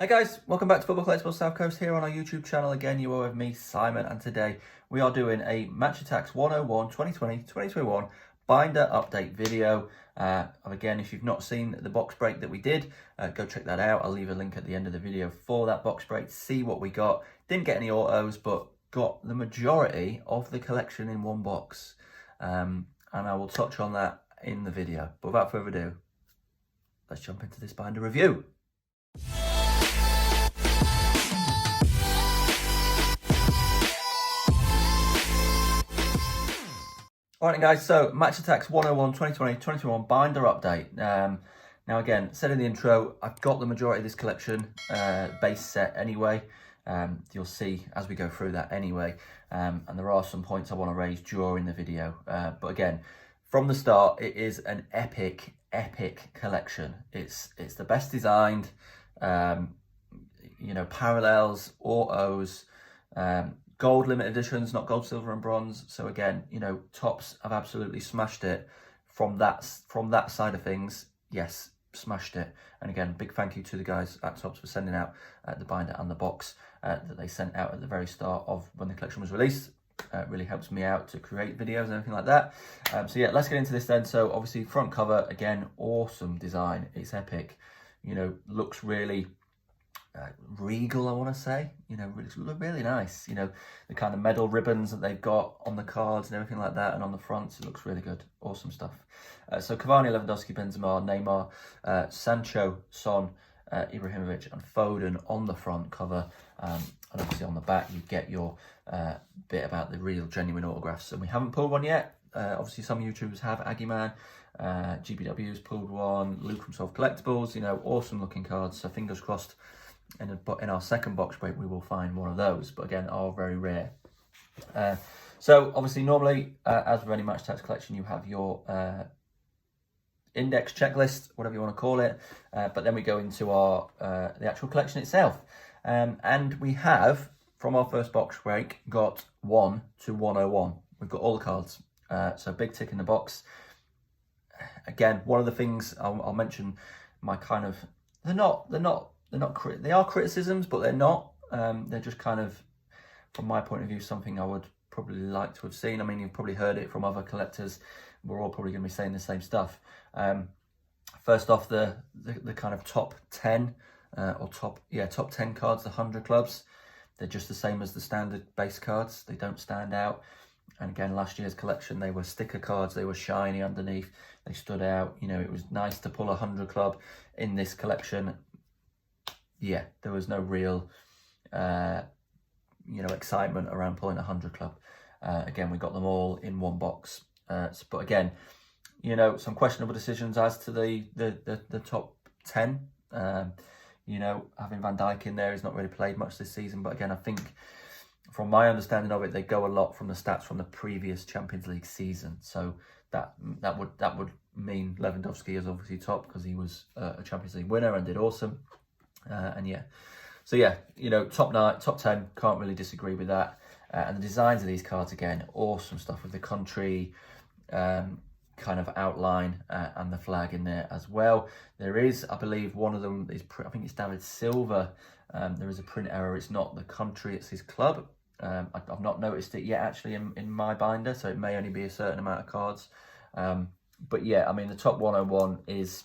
Hey guys, welcome back to Football Collectibles South Coast here on our YouTube channel. Again, you are with me, Simon, and today we are doing a Match Attax 101 2020-2021 binder update video. Again, if you've not seen the box break that we did, go check that out. I'll leave a link at the end of the video for that box break. See what we got. Didn't get any autos, but got the majority of the collection in one box. And I will touch on that in the video. But without further ado, let's jump into this binder review. Alright guys, so Match Attax 101 2020-2021 binder update. Now again, said in the intro, I've got the majority of this collection base set anyway. You'll see as we go through that anyway. And there are some points I want to raise during the video. But again, from the start, it is an epic collection. It's the best designed, parallels, autos, gold limited editions, not gold, silver and bronze. So again, Topps have absolutely smashed it from that side of things. Yes, smashed it. And again, big thank you to the guys at Topps for sending out the binder and the box that they sent out at the very start of when the collection was released. Really helps me out to create videos and everything like that. So yeah, let's get into this then. So obviously front cover, again, awesome design. It's epic. Looks really regal, I want to say. Look really nice. The kind of medal ribbons that they've got on the cards and everything like that, and on the fronts, it looks really good. Awesome stuff. So Cavani, Lewandowski, Benzema, Neymar, Sancho, Son, Ibrahimovic and Foden on the front cover, and obviously on the back you get your bit about the real genuine autographs. And we haven't pulled one yet. Obviously some YouTubers have. Aggyman, GBW's pulled one, Luke from Solve Collectibles. Awesome looking cards, so fingers crossed in our second box break we will find one of those, but again are very rare. So obviously normally as with any Match Attax collection you have your index checklist, whatever you want to call it, but then we go into our the actual collection itself, and we have from our first box break got 1 to 101. We've got all the cards, so big tick in the box. Again, one of the things I'll mention, my kind of they are criticisms, but they're not. They're just kind of, from my point of view, something I would probably like to have seen. I mean, you've probably heard it from other collectors. We're all probably going to be saying the same stuff. First off, the kind of top 10 top 10 cards, the 100 clubs. They're just the same as the standard base cards. They don't stand out. And again, last year's collection, they were sticker cards. They were shiny underneath. They stood out. It was nice to pull a 100 club in this collection. Yeah, there was no real, excitement around pulling a 100 club. Again, we got them all in one box. But again, some questionable decisions as to the top 10. Having Van Dijk in there, he's not really played much this season. But again, I think from my understanding of it, they go a lot from the stats from the previous Champions League season. So that would mean Lewandowski is obviously top because he was a Champions League winner and did awesome. Top 10, can't really disagree with that. And the designs of these cards, again, awesome stuff with the country kind of outline and the flag in there as well. There is, I believe, one of them is, I think it's David Silva. There is a print error. It's not the country, it's his club. I've not noticed it yet actually in my binder, so it may only be a certain amount of cards. But yeah, I mean, the top 101 is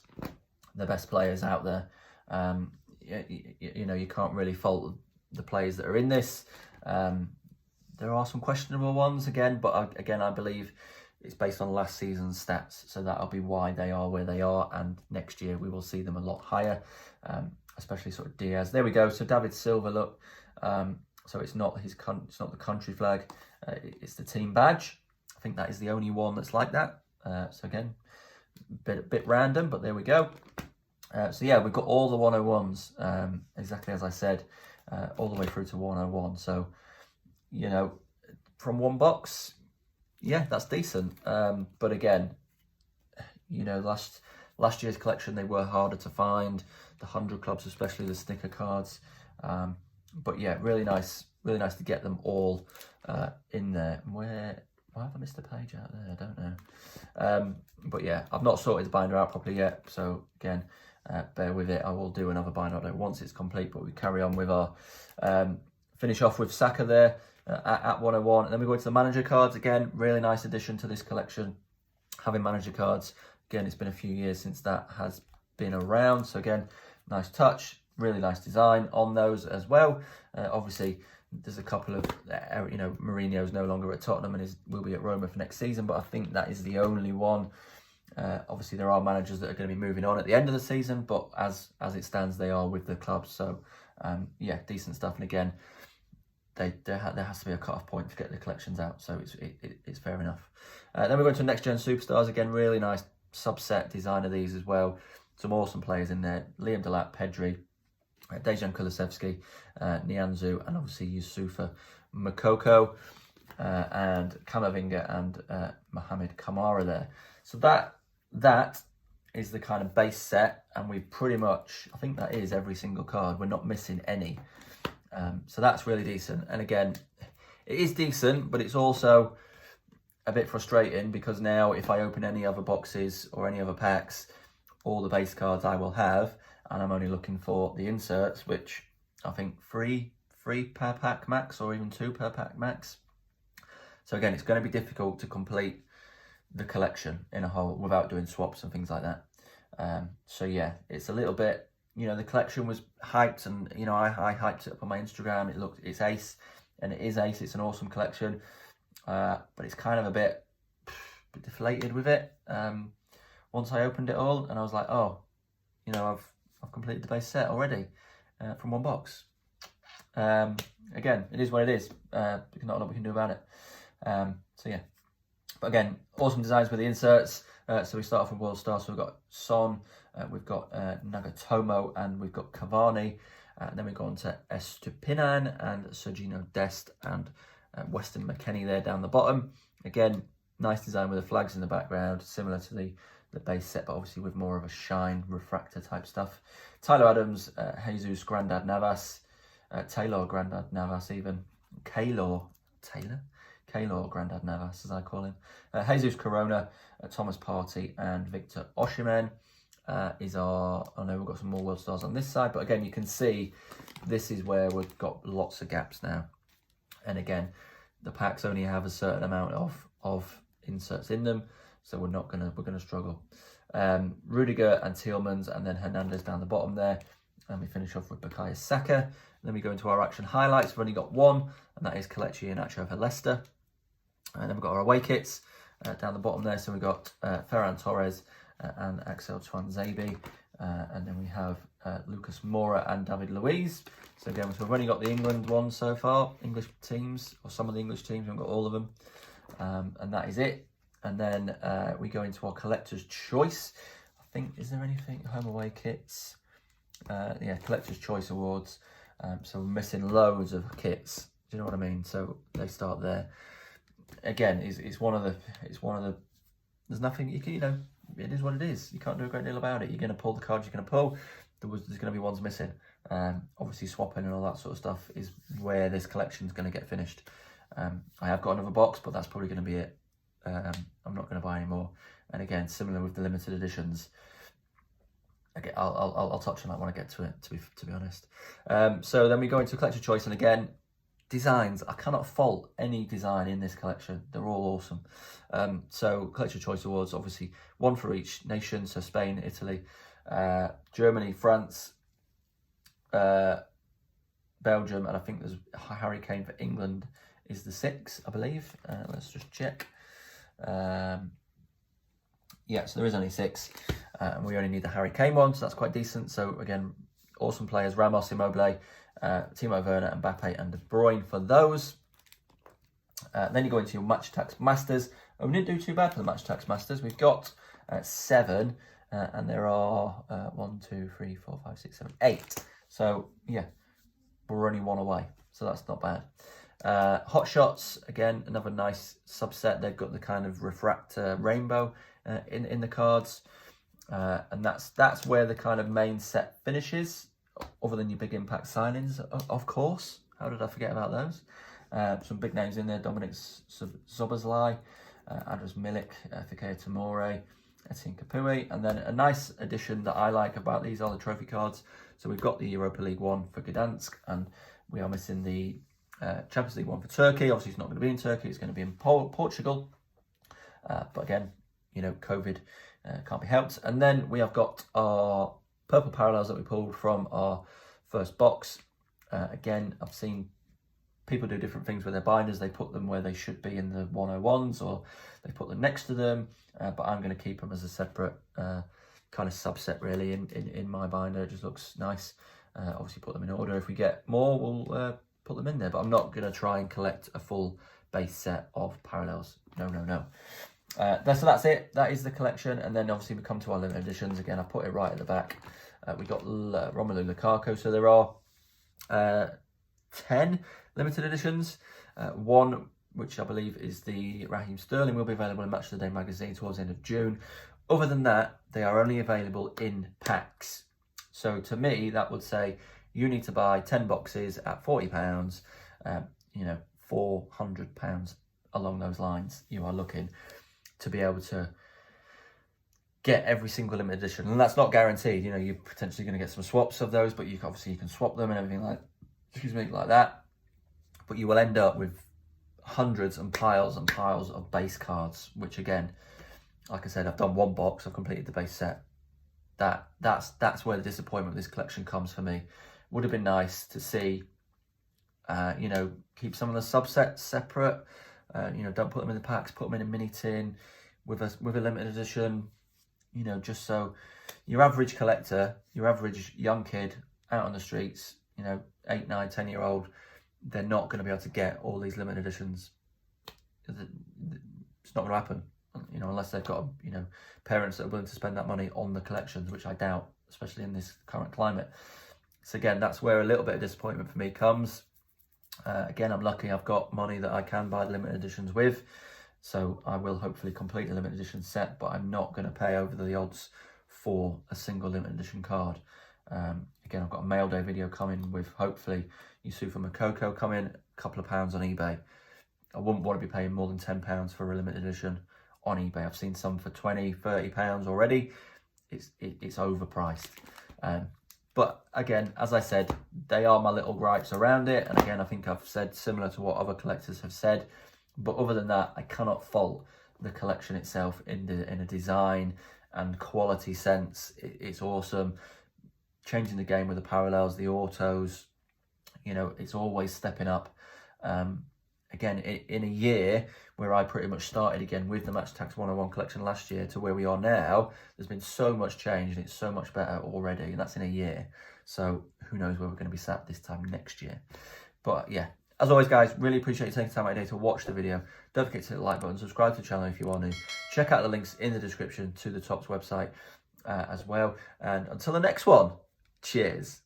the best players out there. You can't really fault the players that are in this. There are some questionable ones again, but I believe it's based on last season's stats, so that'll be why they are where they are, and next year we will see them a lot higher, especially sort of Diaz. There we go. So David Silva, look, so it's not the country flag, it's the team badge. I think that is the only one that's like that. So again, bit random, but there we go. So yeah, we've got all the 101s, exactly as I said, all the way through to 101. So, from one box, yeah, that's decent. But again, last year's collection, they were harder to find, the 100 clubs, especially the sticker cards. But yeah, really nice to get them all in there. Why have I missed a page out there? I don't know. But yeah, I've not sorted the binder out properly yet. So again, bear with it. I will do another buy not once it's complete, but we carry on with our finish off with Saka there at 101, and then we go into the manager cards. Again, really nice addition to this collection, having manager cards. Again, it's been a few years since that has been around, so again, nice touch, really nice design on those as well. Obviously, there's a couple of, Mourinho's no longer at Tottenham and will be at Roma for next season, but I think that is the only one. Obviously, there are managers that are going to be moving on at the end of the season, but as it stands, they are with the club. So, yeah, decent stuff. And again, there has to be a cut-off point to get the collections out, so it's fair enough. Then we go into Next Gen Superstars. Again, really nice subset design of these as well. Some awesome players in there. Liam Delap, Pedri, Dejan Kulusevski, Nianzou, and obviously Yusufa Moukoko, and Camavinga and Mohamed Kamara there. So that is the kind of base set, and we pretty much, I think that is every single card. We're not missing any. So that's really decent. And again, it is decent, but it's also a bit frustrating because now if I open any other boxes or any other packs, all the base cards I will have, and I'm only looking for the inserts, which I think three per pack max, or even 2 per pack max. So again, it's going to be difficult to complete the collection in a whole without doing swaps and things like that. So yeah, it's a little bit, the collection was hyped, and I hyped it up on my Instagram. It's ace, and it is ace. It's an awesome collection, but it's kind of a bit deflated with it. Once I opened it all, and I was like, oh, I've completed the base set already from one box. Again, it is what it is. Not a lot we can do about it. So yeah, but again, awesome designs with the inserts. So we start off with World Stars. So we've got Son, we've got Nagatomo, and we've got Cavani. And then we go on to Estupinan and Sergino Dest and Weston McKennie there down the bottom. Again, nice design with the flags in the background, similar to the base set, but obviously with more of a shine refractor type stuff. Tyler Adams, Jesus Grandad Navas, Taylor Grandad Navas even, Kaylor Grandad Navas as I call him, Jesus Corona, Thomas Partey, and Victor Osimhen is our, I know we've got some more World Stars on this side, but again, you can see this is where we've got lots of gaps now. And again, the packs only have a certain amount of inserts in them, so we're gonna struggle. Rudiger and Tielemans, and then Hernandez down the bottom there, and we finish off with Bukayo Saka. And then we go into our action highlights. We've only got one, and that is Kelechi Iheanacho for Leicester. And then we've got our away kits down the bottom there. So we've got Ferran Torres and Axel Tuanzebe, and then we have Lucas Moura and David Luiz. So again, we've only got the England one so far, English teams, or some of the English teams. We haven't got all of them, and that is it. And then we go into our collector's choice. I think, is there anything? Home away kits. Yeah, collector's choice awards. So we're missing loads of kits. Do you know what I mean? So they start there. Again, it's one of the. There's nothing you can. It is what it is. You can't do a great deal about it. You're going to pull the cards you're going to pull. There's going to be ones missing. Obviously, swapping and all that sort of stuff is where this collection is going to get finished. I have got another box, but that's probably going to be it. I'm not going to buy any more. And again, similar with the limited editions. Okay, I'll touch on that when I get to it. To be honest. So then we go into collector choice, and again, designs. I cannot fault any design in this collection. They're all awesome. So collector choice awards, obviously one for each nation. So Spain, Italy, Germany, France, Belgium, and I think there's Harry Kane for England is the 6th, I believe. Let's just check. Yeah, so there is only 6, and we only need the Harry Kane one, so that's quite decent. So again, awesome players: Ramos, Immobile, Timo Werner, Mbappe, and De Bruyne for those. Then you go into your Match Attax Masters. And we didn't do too bad for the Match Attax Masters. We've got 7, and there are 1, 2, 3, 4, 5, 6, 7, 8. So yeah, we're only 1 away, so that's not bad. Hot Shots, again, another nice subset. They've got the kind of refractor rainbow in the cards, and that's where the kind of main set finishes, other than your big impact signings, of course. How did I forget about those? Some big names in there: Dominic Szoboszlai, Andres Milik, Fikayo Tomori, Etienne Capoue. And then a nice addition that I like about these are the trophy cards. So we've got the Europa League one for Gdansk, and we are missing the Champions League one for Turkey. Obviously, it's not going to be in Turkey, it's going to be in Portugal. But again, you know, COVID can't be helped. And then we have got our purple parallels that we pulled from our first box. Again, I've seen people do different things with their binders. They put them where they should be in the 101s, or they put them next to them. But I'm going to keep them as a separate kind of subset, really, in my binder. It just looks nice. Obviously, put them in order. If we get more, we'll put them in there. But I'm not going to try and collect a full base set of parallels. No. So that's it. That is the collection. And then obviously we come to our limited editions. Again, I put it right at the back. We got Romelu Lukaku. So there are 10 limited editions. One, which I believe is the Raheem Sterling, will be available in Match of the Day magazine towards the end of June. Other than that, they are only available in packs. So to me, that would say you need to buy 10 boxes at £40, you know, £400 along those lines. You are looking to be able to get every single limited edition, and that's not guaranteed. You know, you're potentially going to get some swaps of those, but you can swap them and everything like that. But you will end up with hundreds and piles of base cards, which again, like I said, I've done one box, I've completed the base set. That's where the disappointment of this collection comes for me. Would have been nice to see, you know, keep some of the subsets separate. You know, don't put them in the packs, put them in a mini tin with a limited edition. You know, just so your average collector, your average young kid out on the streets, you know, 8, 9, 10-year-old, they're not going to be able to get all these limited editions. It's not going to happen, you know, unless they've got, you know, parents that are willing to spend that money on the collections, which I doubt, especially in this current climate. So again, that's where a little bit of disappointment for me comes. Again, I'm lucky I've got money that I can buy the limited editions with. So I will hopefully complete the limited edition set, but I'm not going to pay over the odds for a single limited edition card. Again, I've got a mail day video coming with hopefully Yusufa Moukoko coming, a couple of pounds on eBay. I wouldn't want to be paying more than £10 for a limited edition on eBay. I've seen some for £20, £30 already. It's overpriced. But again, as I said, they are my little gripes around it. And again, I think I've said similar to what other collectors have said. But other than that, I cannot fault the collection itself in a design and quality sense. It's awesome. Changing the game with the parallels, the autos, you know, it's always stepping up. Again, in a year where I pretty much started again with the Match Attax 101 collection last year to where we are now, there's been so much change and it's so much better already, and that's in a year. So who knows where we're going to be sat this time next year. But yeah, as always, guys, really appreciate you taking time out of your day to watch the video. Don't forget to hit the like button, subscribe to the channel if you are new. Check out the links in the description to the Topps website as well. And until the next one, cheers.